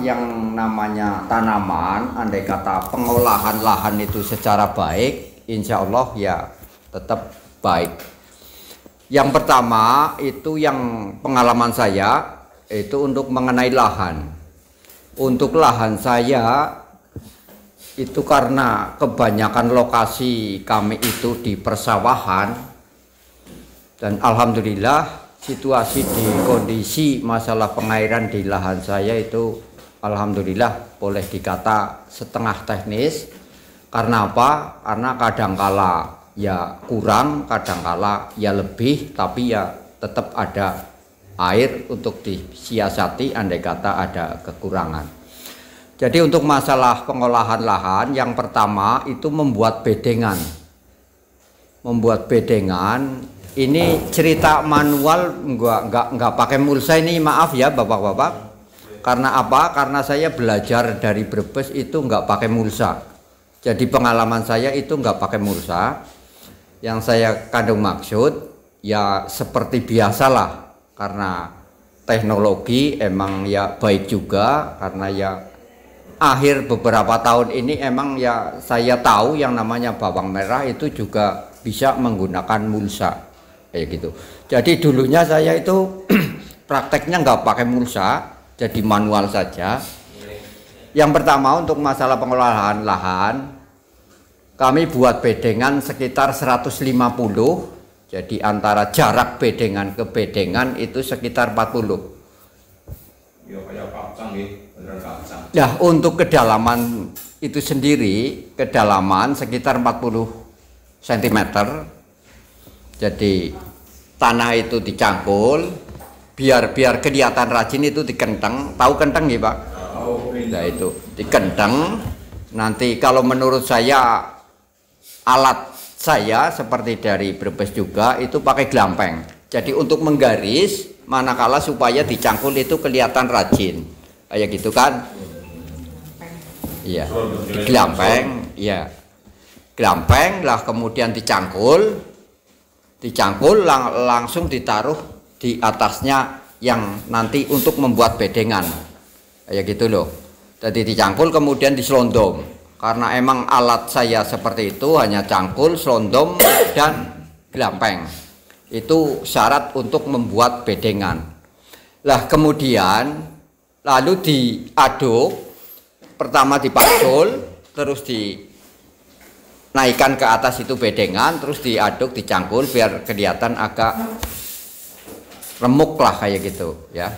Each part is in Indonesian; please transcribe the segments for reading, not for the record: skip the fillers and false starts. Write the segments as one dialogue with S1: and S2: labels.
S1: Yang namanya tanaman, andai kata pengolahan lahan itu secara baik, insya Allah ya tetap baik. Yang pertama itu yang pengalaman saya itu untuk mengenai lahan. Untuk lahan saya itu karena kebanyakan lokasi kami itu di persawahan, dan alhamdulillah situasi di kondisi masalah pengairan di lahan saya itu alhamdulillah boleh dikata setengah teknis. Karena apa? Karena kadangkala ya kurang, kadangkala ya lebih, tapi ya tetap ada air untuk disiasati andai kata ada kekurangan. Jadi untuk masalah pengolahan lahan, yang pertama itu membuat bedengan. Membuat bedengan ini cerita manual, nggak pakai mulsa ini, maaf ya bapak-bapak. Karena apa? Karena saya belajar dari Brebes itu nggak pakai mulsa. Jadi pengalaman saya itu nggak pakai mulsa. Yang saya kandung maksud ya seperti biasalah, karena teknologi emang ya baik juga, karena ya akhir beberapa tahun ini emang ya saya tahu yang namanya bawang merah itu juga bisa menggunakan mulsa kayak gitu. Jadi dulunya saya itu prakteknya nggak pakai mulsa, jadi manual saja. Yang pertama untuk masalah pengolahan lahan, kami buat bedengan sekitar 150. Jadi antara jarak bedengan ke bedengan itu sekitar 40.
S2: Ya kayak kacang ya, beneran kacang.
S1: Nah untuk kedalaman itu sendiri, kedalaman sekitar 40 cm. Jadi tanah itu dicangkul, biar kelihatan rajin itu dikenteng. Tahu kenteng ya Pak? Nah itu dikenteng. Nanti kalau menurut saya, alat saya seperti dari Brebes juga itu pakai glampeng. Jadi untuk menggaris, manakala supaya dicangkul itu kelihatan rajin, kayak gitu kan? Iya, di glampeng, ya, glampeng lah, kemudian dicangkul langsung ditaruh di atasnya yang nanti untuk membuat bedengan, kayak gitu loh. Jadi dicangkul kemudian diselondom. Karena emang alat saya seperti itu, hanya cangkul, selondom, dan glampeng. Itu syarat untuk membuat bedengan. Lah kemudian lalu diaduk, pertama dipacul, terus dinaikkan ke atas itu bedengan, terus diaduk, dicangkul biar kelihatan agak remuk lah kayak gitu ya,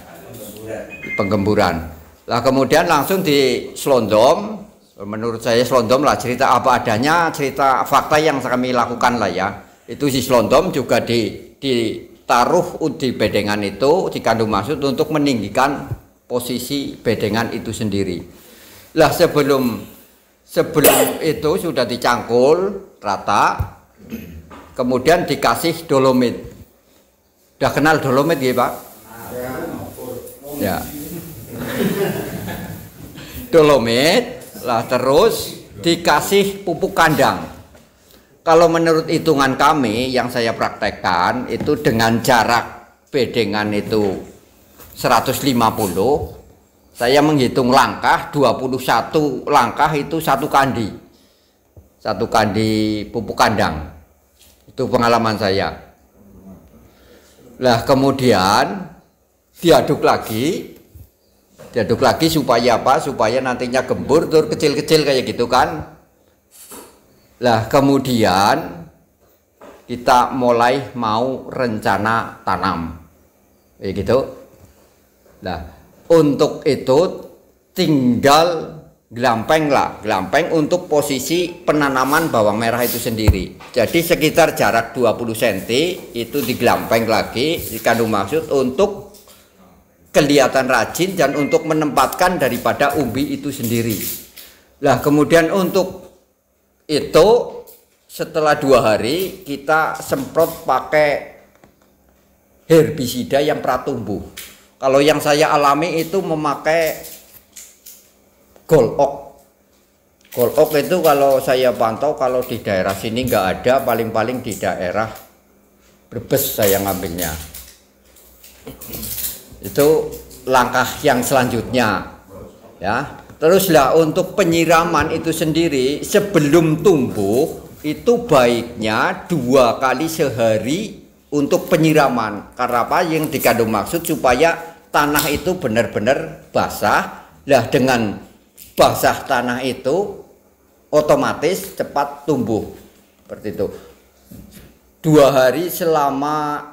S1: penggemburan. Lah kemudian langsung diselondom. Menurut saya selondom lah, cerita apa adanya, cerita fakta yang kami lakukan lah ya. Itu si selondom juga ditaruh di bedengan itu, dikandung maksud untuk meninggikan posisi bedengan itu sendiri. Lah sebelum itu sudah dicangkul rata, kemudian dikasih dolomit. Udah kenal dolomit ya Pak? Ya. Dolomit. Lah terus dikasih pupuk kandang. Kalau menurut hitungan kami yang saya praktekkan itu dengan jarak bedengan itu 150, saya menghitung langkah 21 langkah itu satu kandi pupuk kandang. Itu pengalaman saya. Lah kemudian diaduk lagi supaya apa? Supaya nantinya gembur terus kecil-kecil kayak gitu kan. Lah kemudian kita mulai mau rencana tanam kayak gitu. Nah untuk itu tinggal glampeng untuk posisi penanaman bawang merah itu sendiri. Jadi sekitar jarak 20 cm itu diglampeng lagi, dikandung maksud untuk kelihatan rajin dan untuk menempatkan daripada umbi itu sendiri. Lah kemudian untuk itu setelah 2 hari kita semprot pakai herbisida yang pratumbuh. Kalau yang saya alami itu memakai golok. Golok itu kalau saya pantau kalau di daerah sini nggak ada, paling-paling di daerah Brebes saya ngambilnya. Itu langkah yang selanjutnya. Ya, teruslah untuk penyiraman itu sendiri sebelum tumbuh itu baiknya 2 kali sehari untuk penyiraman. Karena apa? Yang dikandung maksud supaya tanah itu benar-benar basah. Lah dengan basah tanah itu otomatis cepat tumbuh. Seperti itu. 2 hari selama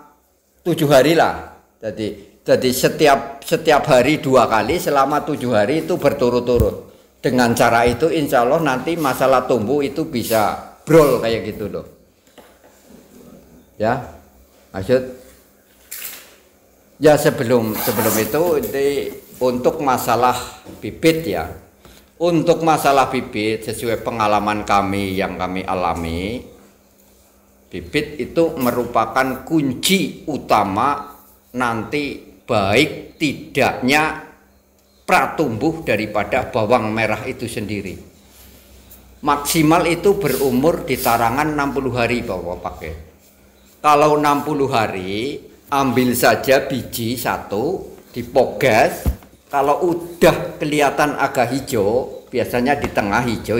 S1: 7 hari lah. Jadi setiap hari 2 kali selama 7 hari itu berturut-turut. Dengan cara itu insya Allah nanti masalah tumbuh itu bisa brol kayak gitu loh. Ya, maksud ya sebelum itu untuk masalah bibit ya. Untuk masalah bibit sesuai pengalaman kami yang kami alami, bibit itu merupakan kunci utama nanti baik tidaknya pratumbuh daripada bawang merah itu sendiri. Maksimal itu berumur di tarangan 60 hari bahwa pakai. Kalau 60 hari ambil saja biji 1 dipoges. Kalau udah kelihatan agak hijau, biasanya di tengah hijau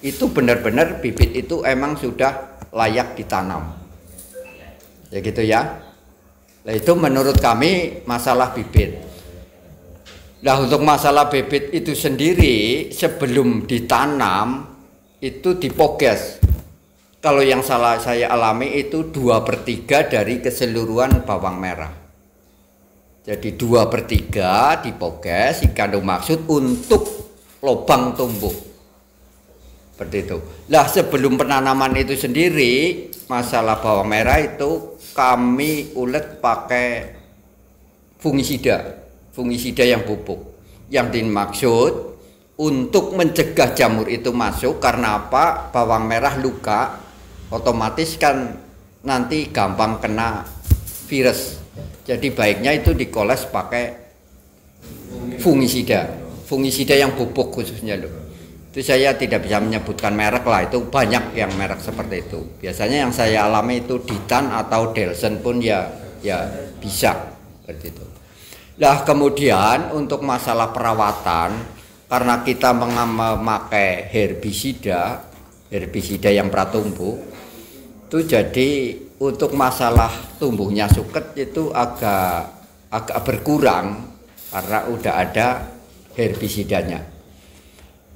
S1: itu benar-benar bibit itu emang sudah layak ditanam. Ya gitu ya. Nah, itu menurut kami masalah bibit. Nah, untuk masalah bibit itu sendiri sebelum ditanam itu dipoges. Kalau yang saya alami itu 2/3 dari keseluruhan bawang merah. Jadi 2/3 dipoges, dikandung maksud untuk lubang tumbuh. Seperti itu. Lah sebelum penanaman itu sendiri masalah bawang merah itu kami ulet pakai fungisida yang pupuk. Yang dimaksud untuk mencegah jamur itu masuk karena apa? Bawang merah luka, otomatis kan nanti gampang kena virus. Jadi baiknya itu dikoles pakai fungisida yang pupuk khususnya loh. Itu saya tidak bisa menyebutkan merek lah, itu banyak yang merek seperti itu. Biasanya yang saya alami itu Ditan atau Delsen pun ya bisa seperti itu. Nah kemudian untuk masalah perawatan, karena kita memakai herbisida yang pratumbuh, itu jadi untuk masalah tumbuhnya suket itu agak berkurang karena udah ada herbisidanya.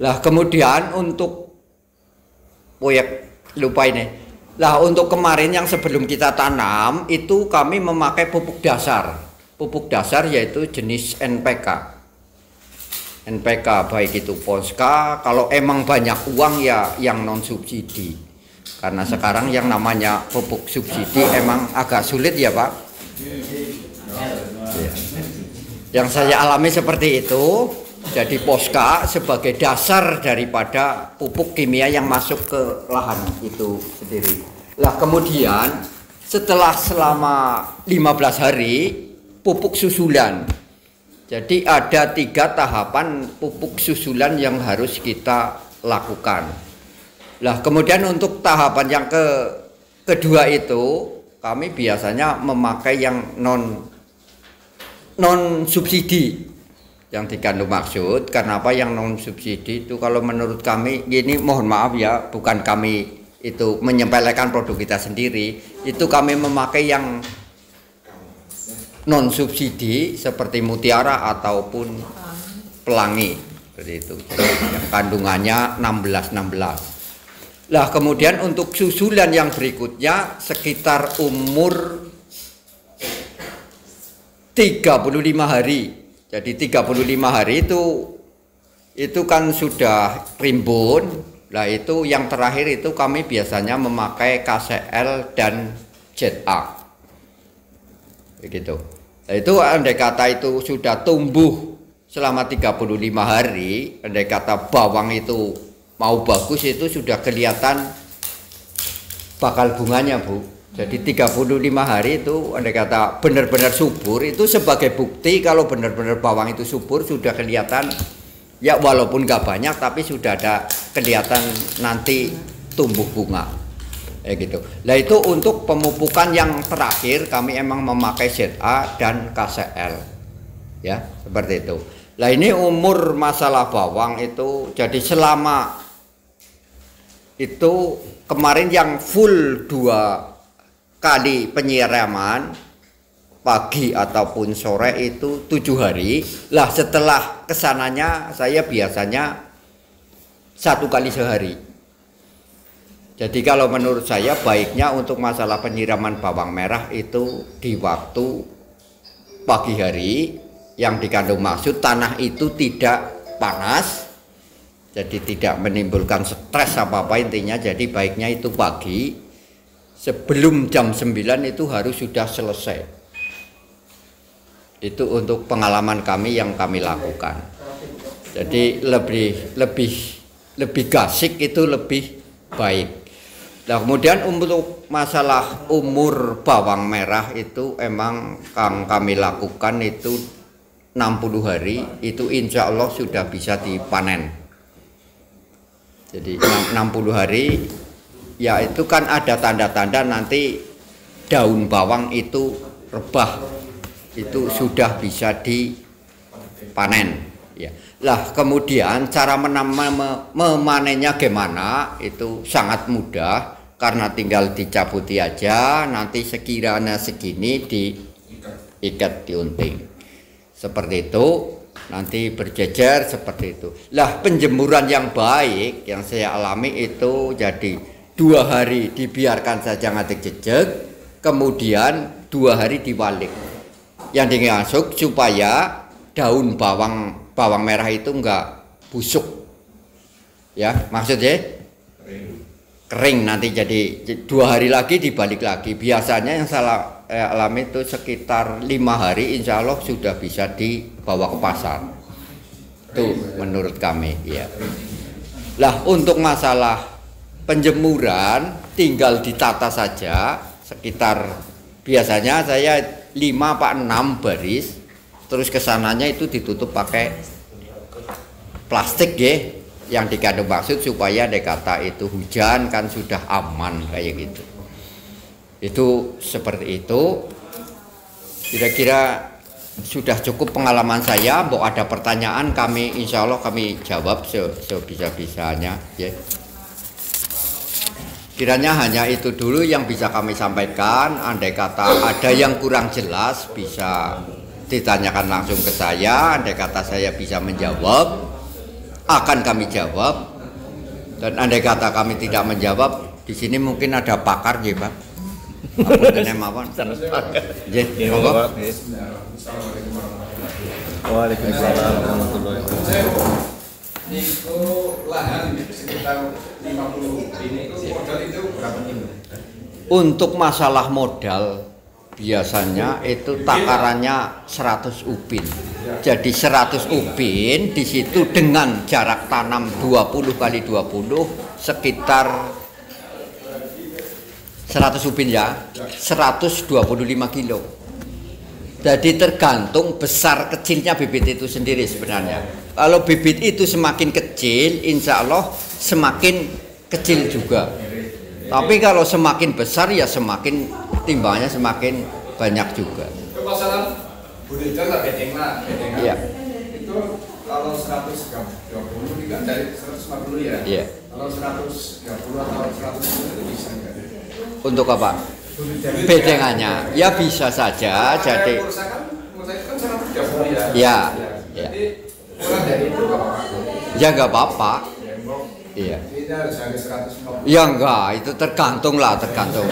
S1: Lah kemudian untuk lupa ini. Lah untuk kemarin yang sebelum kita tanam itu kami memakai pupuk dasar. Pupuk dasar yaitu jenis NPK. NPK baik itu Polska, kalau emang banyak uang ya yang non subsidi. Karena sekarang yang namanya pupuk subsidi emang agak sulit ya Pak. Ya. Yang saya alami seperti itu. Jadi Polska sebagai dasar daripada pupuk kimia yang masuk ke lahan itu sendiri. Lah kemudian setelah selama 15 hari pupuk susulan. Jadi ada 3 tahapan pupuk susulan yang harus kita lakukan. Lah kemudian untuk tahapan yang kedua itu kami biasanya memakai yang non subsidi. Yang dikandung maksud, karena apa yang non subsidi itu kalau menurut kami gini, mohon maaf ya, bukan kami itu menyepelekan produk kita sendiri, itu kami memakai yang non subsidi seperti Mutiara ataupun Pelangi seperti itu, yang kandungannya 16. Lah kemudian untuk susulan yang berikutnya sekitar umur 35 hari. Jadi 35 hari itu kan sudah rimbun. Lah itu yang terakhir itu kami biasanya memakai KCL dan ZA. Begitu. Nah, itu andai kata itu sudah tumbuh selama 35 hari, andai kata bawang itu mau bagus itu sudah kelihatan bakal bunganya, Bu. Jadi 35 hari itu andai kata benar-benar subur, itu sebagai bukti kalau benar-benar bawang itu subur sudah kelihatan ya, walaupun gak banyak tapi sudah ada kelihatan nanti tumbuh bunga. Gitu. Nah itu untuk pemupukan yang terakhir kami emang memakai ZA dan KCL. Ya, seperti itu. Lah ini umur masalah bawang itu jadi selama itu kemarin yang full 2 kali penyiraman pagi ataupun sore itu 7 hari. Lah setelah kesananya saya biasanya 1 kali sehari. Jadi kalau menurut saya baiknya untuk masalah penyiraman bawang merah itu di waktu pagi hari, yang dikandung maksud tanah itu tidak panas, jadi tidak menimbulkan stres apa-apa intinya. Jadi baiknya itu pagi sebelum jam 9 itu harus sudah selesai. Itu untuk pengalaman kami yang kami lakukan. Jadi lebih gasik itu lebih baik. Nah, kemudian untuk masalah umur bawang merah itu emang kami lakukan itu 60 hari itu insya Allah sudah bisa dipanen. Jadi 60 hari ya itu kan ada tanda-tanda nanti daun bawang itu rebah, itu sudah bisa dipanen ya. Lah kemudian cara memanennya gimana, itu sangat mudah karena tinggal dicabuti aja, nanti sekiranya segini diikat diunting seperti itu, nanti berjejer seperti itu. Lah penjemuran yang baik yang saya alami itu jadi 2 hari dibiarkan saja ngatik jejeg, kemudian 2 hari diwalik. Yang dimasuk supaya daun bawang merah itu enggak busuk. Ya, maksudnya kering nanti jadi 2 hari lagi dibalik lagi. Biasanya yang salah alami itu sekitar 5 hari insya Allah sudah bisa dibawa ke pasar. Itu menurut kami ya. Lah untuk masalah penjemuran tinggal ditata saja, sekitar biasanya saya 5 apa 6 baris, terus kesananya itu ditutup pakai plastik ya, yang dikandung maksud supaya dekata itu hujan kan sudah aman kayak gitu. Itu seperti itu. Kira-kira sudah cukup pengalaman saya. Mau ada pertanyaan kami insya Allah kami jawab sebisa-bisanya ya. Kiranya hanya itu dulu yang bisa kami sampaikan. Andai kata ada yang kurang jelas bisa ditanyakan langsung ke saya. Andai kata saya bisa menjawab, akan kami jawab. Dan andai kata kami tidak menjawab, di sini mungkin ada pakar ya Pak. Apunten mawon. Nggih, monggo.
S3: Waalaikumsalam warahmatullahi wabarakatuh.
S2: Niku lahan sekitar 50 ini modal itu berapa kilo?
S1: Untuk masalah modal biasanya itu takarannya 100 ubin. Jadi 100 ubin di situ dengan jarak tanam 20 kali 20 sekitar 100 ubin ya, 125 kilo. Jadi tergantung besar kecilnya bibit itu sendiri sebenarnya. Kalau bibit itu semakin kecil, insya Allah semakin kecil juga. Tapi kalau semakin besar ya semakin timbangnya semakin banyak juga.
S2: Masalah budidaya lah bedengnya.
S1: Iya.
S2: Itu kalau 120 ini kan dari 150 ya.
S1: Iya.
S2: Kalau 130 atau 110 itu bisa nggak?
S1: Untuk apa? Bedengannya ya bisa saja. Jadi
S2: kan 130 ya.
S1: ya, ya.
S2: Jadi kurang dari itu nggak apa-apa.
S1: Ya nggak apa-apa. Iya.
S2: Ini harus ada 150.
S1: Ya enggak, itu tergantung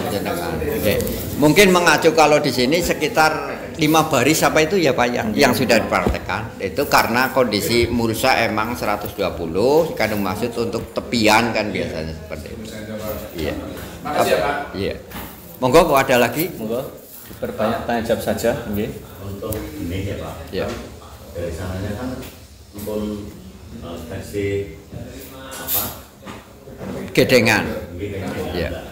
S1: jenengan. Oke. Mungkin mengacu kalau di sini sekitar 5 baris apa itu ya Pak yang sudah dipraktekkan. Itu karena kondisi mulsa emang 120, kandung maksud untuk tepian kan biasanya seperti itu. Iya.
S2: Makasih ya Pak.
S1: Iya. Monggo kok ada lagi?
S3: Monggo diperbanyak tanya jawab saja, nggih.
S4: Untuk ini ya Pak.
S1: Ya.
S4: Dari sananya kan pun versi apa?
S1: Gedengan. Ya.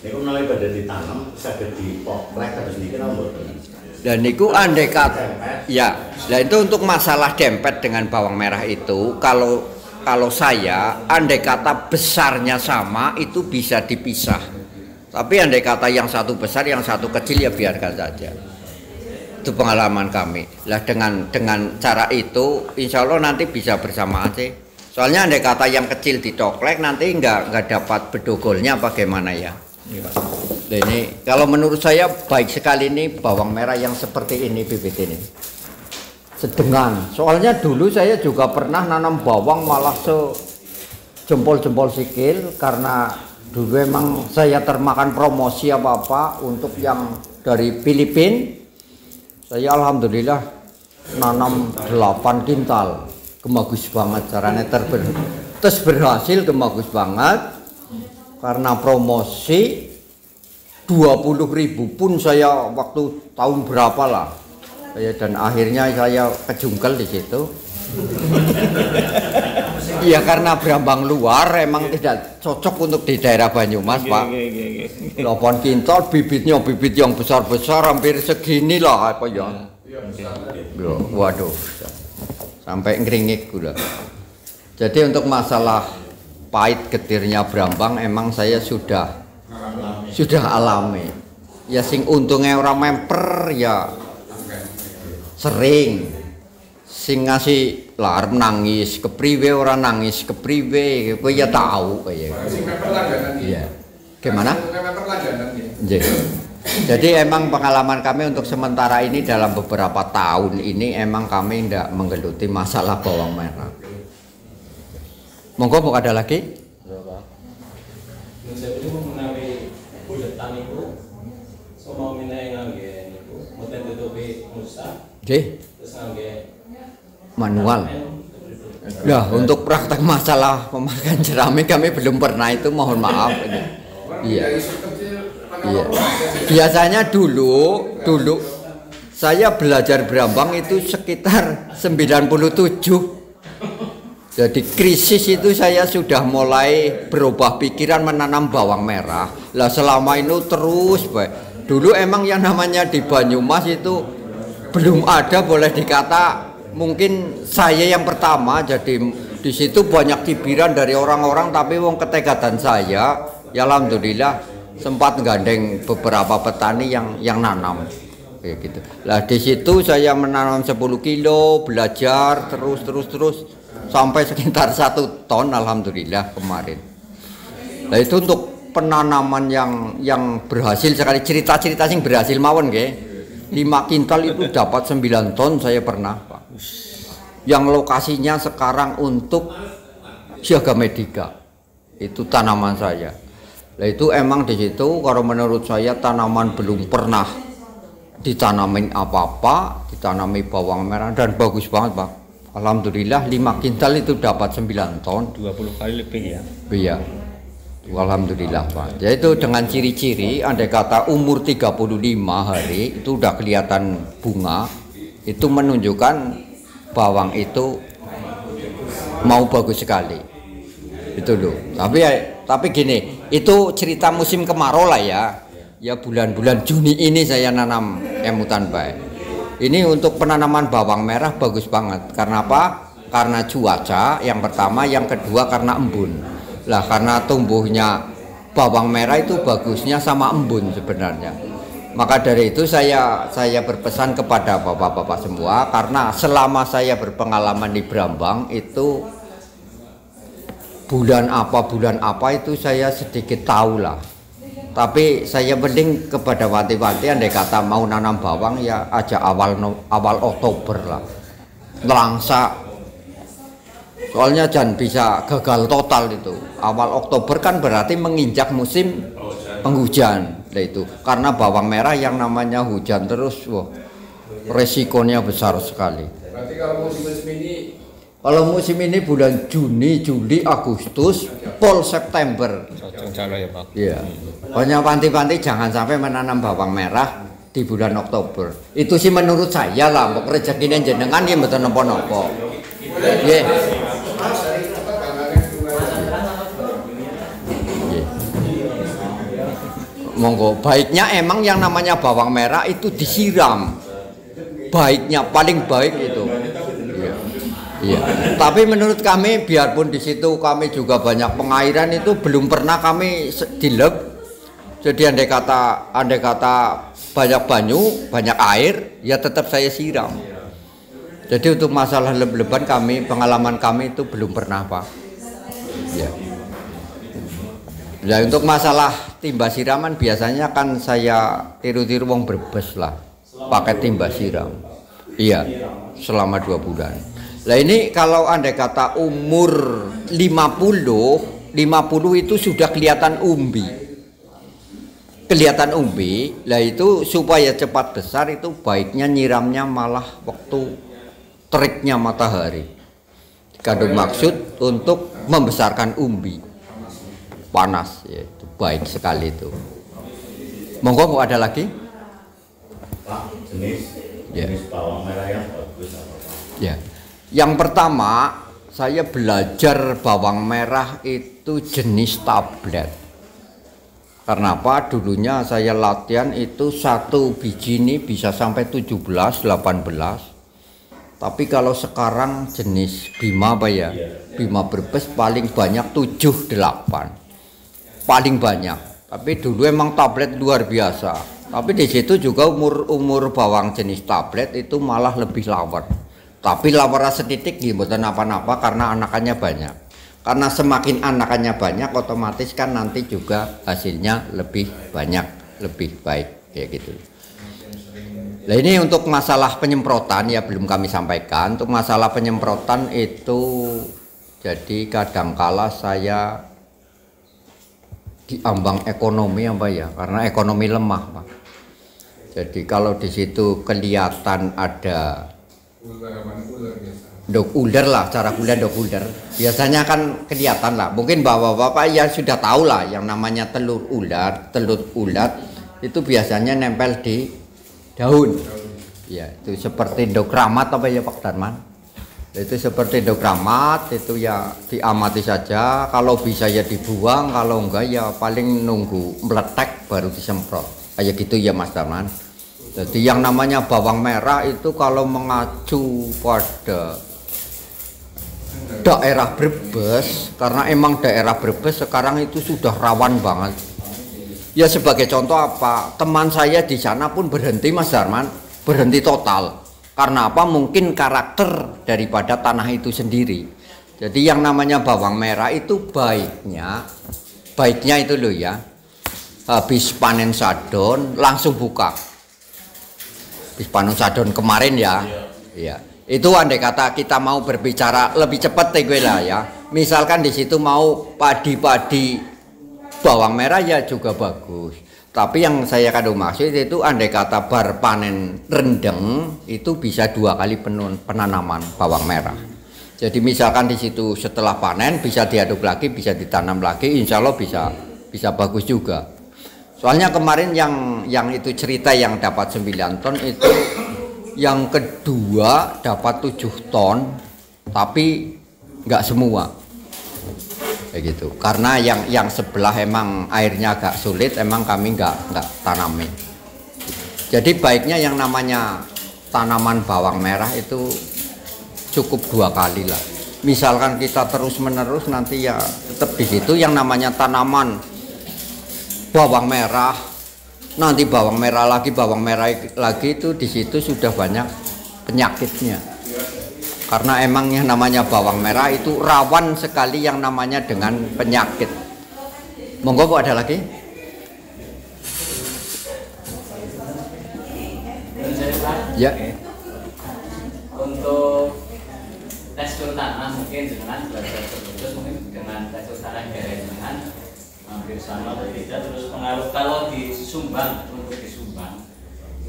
S4: Ini kan mulai pada ditanam saged dipoplek terus niki napa?
S1: Dan niku andai kata ya. Nah itu untuk masalah dempet dengan bawang merah itu kalau saya andai kata besarnya sama itu bisa dipisah. Tapi andai kata yang satu besar yang satu kecil ya biarkan saja. Itu pengalaman kami. Lah dengan cara itu, insya Allah nanti bisa bersamaan sih. Soalnya andai kata yang kecil ditoklek nanti nggak dapat bedogolnya bagaimana ya. Nah, ini kalau menurut saya baik sekali ini bawang merah yang seperti ini bibit ini. Sedengan. Soalnya dulu saya juga pernah nanam bawang malah jempol-jempol sikil karena dulu emang saya termakan promosi apa-apa untuk yang dari Filipina. Saya alhamdulillah nanam 8 kintal, bagus banget caranya terus berhasil bagus banget karena promosi 20.000 pun saya waktu tahun berapa lah dan akhirnya saya kejungkel di situ. Iya karena Brambang luar emang tidak cocok untuk di daerah Banyumas Pak. 8 kintal bibitnya bibit yang besar-besar hampir segini lah apa ya. Waduh sampai ngeringik gula. Jadi untuk masalah pahit getirnya Brambang emang saya sudah alami. Ya sing untungnya orang memper ya sering sing ngasih lar nangis kepriwe orang nangis kepriwe kowe ya tahu kayak iya gimana jadi emang pengalaman kami untuk sementara ini dalam beberapa tahun ini emang kami tidak menggeluti masalah bawang merah. Monggo mau ada lagi manual. Ya, untuk praktek masalah pemakaian jerami kami belum pernah itu, mohon maaf ini. Iya. Iya. Biasanya dulu saya belajar Brambang itu sekitar 97. Jadi krisis itu saya sudah mulai berubah pikiran menanam bawang merah. Lah selama itu terus baik. Dulu emang yang namanya di Banyumas itu belum ada boleh dikata mungkin saya yang pertama, jadi di situ banyak cibiran dari orang-orang tapi wong ketekatan saya ya alhamdulillah sempat gandeng beberapa petani yang nanam kayak gitu. Lah di situ saya menanam 10 kilo belajar terus sampai sekitar 1 ton alhamdulillah kemarin. Nah itu untuk penanaman yang berhasil sekali, cerita-cerita yang berhasil mawon nggih. 5 kintal itu dapat 9 ton saya pernah Pak. Yang lokasinya sekarang untuk Siaga Medika. Itu tanaman saya. Nah itu emang di situ kalau menurut saya tanaman belum pernah ditanamin apa-apa, ditanami bawang merah dan bagus banget Pak. Alhamdulillah 5 kintal itu dapat 9 ton.
S3: 20 kali lebih ya.
S1: Iya. Alhamdulillah Pak. Yaitu dengan ciri-ciri andai kata umur 35 hari itu udah kelihatan bunga, itu menunjukkan bawang itu mau bagus sekali. Itu loh. Tapi gini, itu cerita musim kemarau lah ya. Ya bulan-bulan Juni ini saya nanam emutan baik. Ini untuk penanaman bawang merah bagus banget. Karena apa? Karena cuaca yang pertama, yang kedua karena embun. Lah karena tumbuhnya bawang merah itu bagusnya sama embun sebenarnya. Maka dari itu saya berpesan kepada bapak-bapak semua karena selama saya berpengalaman di Brambang itu bulan apa itu saya sedikit tahu lah. Tapi saya mending kepada wanti-wanti andai kata mau nanam bawang ya aja awal Oktober lah. Nelangsa. Soalnya jangan bisa gagal total itu. Awal Oktober kan berarti menginjak musim penghujan. Nah itu karena bawang merah yang namanya hujan terus, wah, resikonya besar sekali.
S2: Berarti kalau
S1: musim ini bulan Juni, Juli, Agustus, pol September.
S3: Ya Pak.
S1: Iya. Pokoknya panti-panti jangan sampai menanam bawang merah di bulan Oktober. Itu sih menurut saya lah. Mbok rezekine jenengan ya mboten napa-napa. Nggih. Monggo, baiknya emang yang namanya bawang merah itu disiram. Baiknya paling baik itu. Iya. Iya. Tapi menurut kami biarpun di situ kami juga banyak pengairan itu belum pernah kami dilep Jadi andai kata banyak banyu, banyak air, ya tetap saya siram. Jadi untuk masalah leb-leban pengalaman kami itu belum pernah, Pak. Ya. Ya untuk masalah timba siraman biasanya kan saya tiru-tiru wong Brebes lah, pakai timba siram. Iya, selama 2 bulan. Nah ini kalau andai kata umur 50 itu sudah kelihatan umbi. Kelihatan umbi, lah itu supaya cepat besar itu baiknya nyiramnya malah waktu teriknya matahari. Kandung maksud untuk membesarkan umbi. Panas, ya itu baik sekali itu. Monggo kok ada lagi?
S4: Pak, jenis bawang merah yang bagus apa Pak?
S1: Ya. Yang pertama, saya belajar bawang merah itu jenis tablet. Karena apa? Dulunya saya latihan itu 1 biji ini bisa sampai 17, 18. Tapi kalau sekarang jenis Bima apa ya? Bima Brebes paling banyak 7, 8. Paling banyak. Tapi dulu emang tablet luar biasa. Tapi di situ juga umur bawang jenis tablet itu malah lebih lawer. Tapi lawer setitik mboten apa-apa karena anakannya banyak. Karena semakin anakannya banyak otomatis kan nanti juga hasilnya lebih banyak, lebih baik kayak gitu. Nah ini untuk masalah penyemprotan ya belum kami sampaikan. Untuk masalah penyemprotan itu jadi kadangkala saya diambang ekonomi apa ya, karena ekonomi lemah, Pak. Jadi kalau di situ kelihatan ada dok ular lah, cara kuliah dok ular. Biasanya kan kelihatan lah. Mungkin bapak-bapak ya sudah tahu lah yang namanya telur ulat itu biasanya nempel di daun. Ya, itu seperti dokramat apa ya Pak Darman? Itu seperti dokramat itu ya diamati saja, kalau bisa ya dibuang, kalau enggak ya paling nunggu meletek baru disemprot kayak gitu ya Mas Darman. Jadi yang namanya bawang merah itu kalau mengacu pada daerah Brebes, karena emang daerah Brebes sekarang itu sudah rawan banget ya. Sebagai contoh apa, teman saya di sana pun berhenti Mas Darman, berhenti total. Karena apa? Mungkin karakter daripada tanah itu sendiri. Jadi yang namanya bawang merah itu baiknya itu loh ya, habis panen sadon langsung buka. Habis panen sadon kemarin ya, iya. Itu andai kata kita mau berbicara lebih cepat gue lah ya. Misalkan di situ mau padi-padi bawang merah ya juga bagus. Tapi yang saya kandung maksud itu andai kata bar panen rendeng itu bisa 2 kali penanaman bawang merah. Jadi misalkan di situ setelah panen bisa diaduk lagi, bisa ditanam lagi, insya Allah bisa bagus juga. Soalnya kemarin yang itu cerita yang dapat 9 ton itu yang kedua dapat 7 ton, tapi nggak semua. Kayak gitu. Karena yang sebelah emang airnya agak sulit, emang kami nggak tanamin. Jadi baiknya yang namanya tanaman bawang merah itu cukup 2 kali lah. Misalkan kita terus menerus nanti ya tetap di situ yang namanya tanaman bawang merah, nanti bawang merah lagi itu di situ sudah banyak penyakitnya. Karena emang yang namanya bawang merah itu rawan sekali yang namanya dengan penyakit. Monggo kok ada lagi? Ya.
S5: Untuk tekstur tanah mungkin dengan belajar terus mungkin dengan tekstur tanah dari dengan hampir sama berbeda. Terus pengaruh kalau di Sumbang, untuk di Sumbang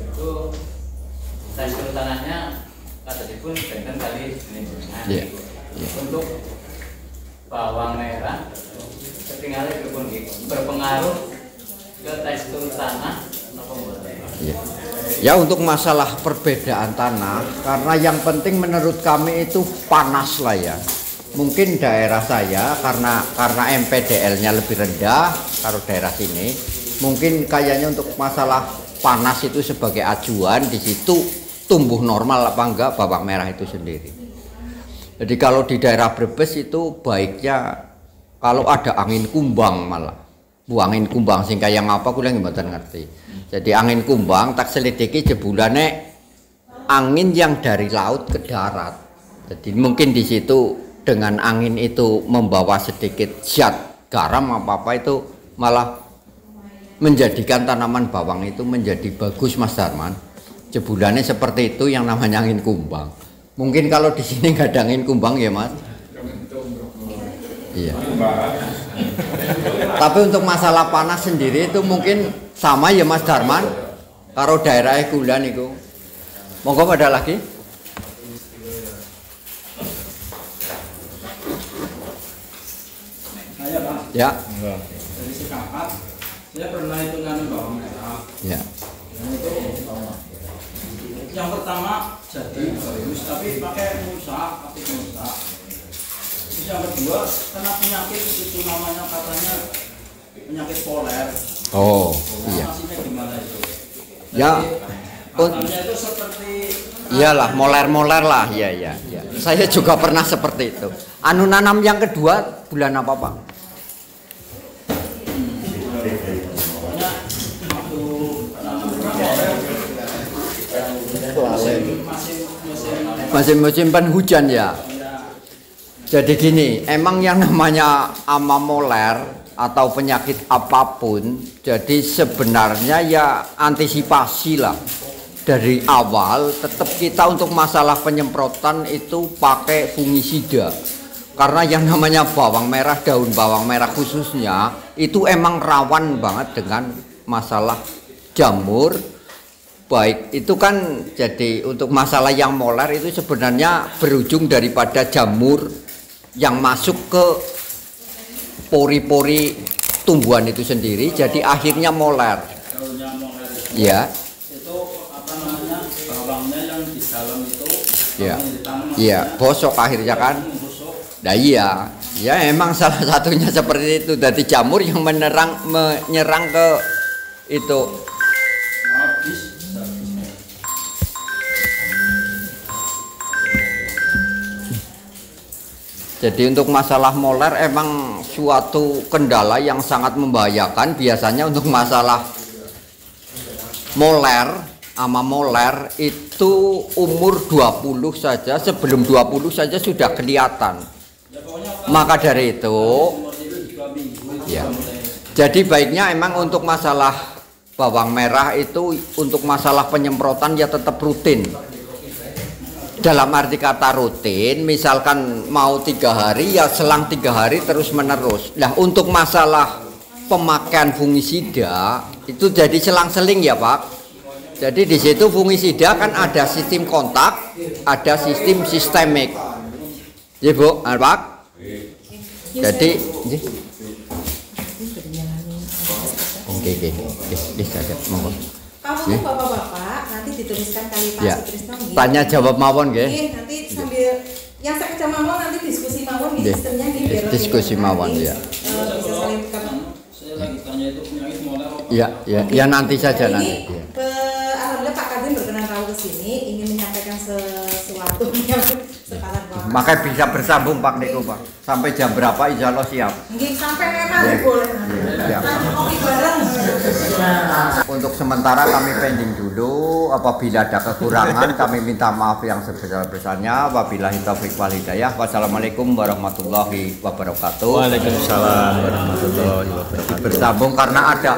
S5: itu tekstur tanahnya pun benten kali ini. Untuk bawang merah ketinggalan itu pun berpengaruh ke tekstur tanah atau
S1: ya untuk masalah perbedaan tanah, karena yang penting menurut kami itu panas lah ya. Mungkin daerah saya karena MPDL-nya lebih rendah kalau daerah sini, mungkin kayaknya untuk masalah panas itu sebagai acuan di situ tumbuh normal apa enggak bawang merah itu sendiri. Jadi kalau di daerah Brebes itu baiknya kalau ada angin kumbang malah Bu angin kumbang sing kaya ngapa kula mboten ngerti. Jadi angin kumbang tak selidiki jebulane angin yang dari laut ke darat. Jadi mungkin di situ dengan angin itu membawa sedikit zat garam apa-apa itu malah menjadikan tanaman bawang itu menjadi bagus Mas Darman. Jebulannya seperti itu yang namanya angin kumbang. Mungkin kalau di sini nggak ada angin kumbang ya Mas. Iya. Tapi untuk masalah panas sendiri itu mungkin sama ya Mas Darman. Karo daerah kula niku. Monggo ada lagi?
S2: Saya Pak,
S1: Ya.
S2: dari Sekapat, saya pernah itu nanam bawang merah.
S1: Ya.
S2: Yang pertama jadi bagus, tapi pakai mulsa, aktif mulsa. Terus yang kedua, kena penyakit itu namanya katanya penyakit poler.
S1: Oh, iya.
S2: Maksudnya gimana itu?
S1: Ya.
S2: Katanya itu seperti
S1: Iyalah, moler-moler lah, iya. Saya juga pernah seperti itu. Anu nanam yang kedua bulan apa Pak? Musim penghujan ya. Jadi gini, emang yang namanya ama moler atau penyakit apapun, jadi sebenarnya ya antisipasi lah. Dari awal tetap kita untuk masalah penyemprotan itu pakai fungisida. Karena yang namanya bawang merah, daun bawang merah khususnya itu emang rawan banget dengan masalah jamur. Baik, itu kan jadi untuk masalah yang moler itu sebenarnya berujung daripada jamur yang masuk ke pori-pori tumbuhan itu sendiri, jadi akhirnya moler.
S2: daunnya moler itu.
S1: Ya.
S2: Itu apa namanya bawangnya yang di dalam itu.
S1: Ya.
S2: Yang ditanam
S1: Iya,
S2: maksudnya,
S1: bosok akhirnya kan.
S2: busuk.
S1: Nah iya, ya emang salah satunya seperti itu. Dari jamur yang menyerang ke itu.
S2: Habis.
S1: Jadi untuk masalah moler emang suatu kendala yang sangat membahayakan. Biasanya untuk masalah moler sama moler itu umur 20 saja, sebelum 20 saja sudah kelihatan. Maka dari itu ya. Jadi baiknya emang untuk masalah bawang merah itu untuk masalah penyemprotan ya tetap rutin. Dalam arti kata rutin, misalkan mau 3 hari ya selang 3 hari terus menerus. Nah untuk masalah pemakaian fungisida itu jadi selang-seling ya Pak. Jadi di situ fungisida kan ada sistem kontak, ada sistem sistemik. Ya Bu, Pak. Jadi, oke, saja, monggo.
S6: Kamu bapak-bapak nanti dituliskan kali Pak
S1: Ya.
S6: Sutrisno.
S1: Tanya jawab mawon nggih.
S6: Nanti sambil yang saya kerja mawon nanti diskusi mawon di
S1: Nggih.
S6: sistemnya di biar
S1: Diskusi
S6: nanti,
S1: mawon, ya.
S6: bisa saling
S2: Saya lagi tanya itu penyakit moler apa?
S1: Ya nanti saja
S6: Ini
S1: nanti. Ya.
S6: alhamdulillah Pak Kadin berkenan tahu ke sini ingin menyampaikan sesuatu yang sekarang Pak.
S1: Makanya bisa bersambung Pak Niko Pak. Sampai jam berapa insya Allah siap.
S6: Nggih sampai nanti boleh.
S1: Siap.
S6: Nanti kopi bareng.
S1: Untuk sementara kami pending dulu. Apabila ada kekurangan kami minta maaf yang sebesar-besarnya. Wabillahi taufiq wal hidayah. Wassalamualaikum warahmatullahi wabarakatuh.
S3: Waalaikumsalam warahmatullahi wabarakatuh.
S1: Bersambung karena ada